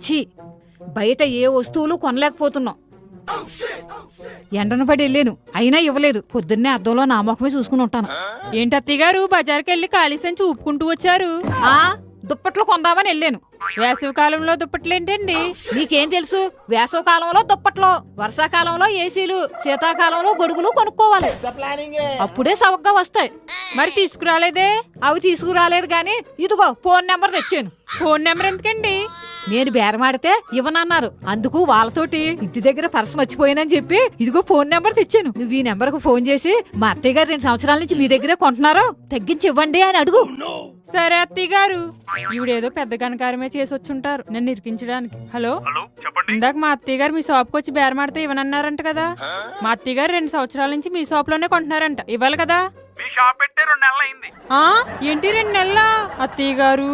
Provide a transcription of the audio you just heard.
ఛీ, బయట ఏ వస్తువులు కొనలేకపోతున్నాం. ఎండను పడి వెళ్ళాను, అయినా ఇవ్వలేదు. పొద్దున్నే అద్దంలో నా ముఖమే చూసుకుని ఉంటాను. ఏంటి అత్తయ్య గారు బజార్కి వెళ్ళి ఖాళీ సంచి ఊపుకుంటూ వచ్చారు? దుప్పట్లు కొందామని వెళ్ళాను. వేసవి కాలంలో దుప్పట్లేంటండి? నీకేం తెలుసు? వేసవి కాలంలో దుప్పట్లు, వర్షాకాలంలో ఏసీలు, శీతాకాలంలో గొడుగులు కొనుక్కోవాలి. అప్పుడే సవగ్గా వస్తాయి. మరి తీసుకురాలేదే? అవి తీసుకురాలేదు గాని ఇదిగో ఫోన్ నెంబర్ తెచ్చాను. ఫోన్ నెంబర్ ఎందుకండి? నేను బేరమాడితే ఇవ్వనన్నారు. అందుకు వాళ్ళతోటి ఇంటి దగ్గర పర్స్ మర్చిపోయానని చెప్పి ఇదిగో ఫోన్ నెంబర్ తెచ్చాను. నువ్వు ఈ నెంబర్ కు ఫోన్ చేసి మా అత్తయ్య గారు 2 సంవత్సరాల నుంచి మీ దగ్గరే కొంటున్నారు, తగ్గించి ఇవ్వండి అని అడుగు. సరే అత్తయ్య గారు. ఈవిడేదో పెద్ద కనకారమే చేసి వచ్చుంటారు నన్ను ఇరికించడానికి. హలో, ఇందాక మా అత్తయ్య గారు మీ షాప్కి వచ్చి బేరమాడితే ఇవ్వనన్నారంట కదా. మా అత్తయ్య గారు 2 సంవత్సరాల నుంచి మీ షాప్ లోనే కొంటున్నారంట, ఇవ్వాలి కదా. మీ షాప్ పెట్టే 2 నెలలు అయింది. ఏంటి 2 నెలలా అత్తయ్య గారు?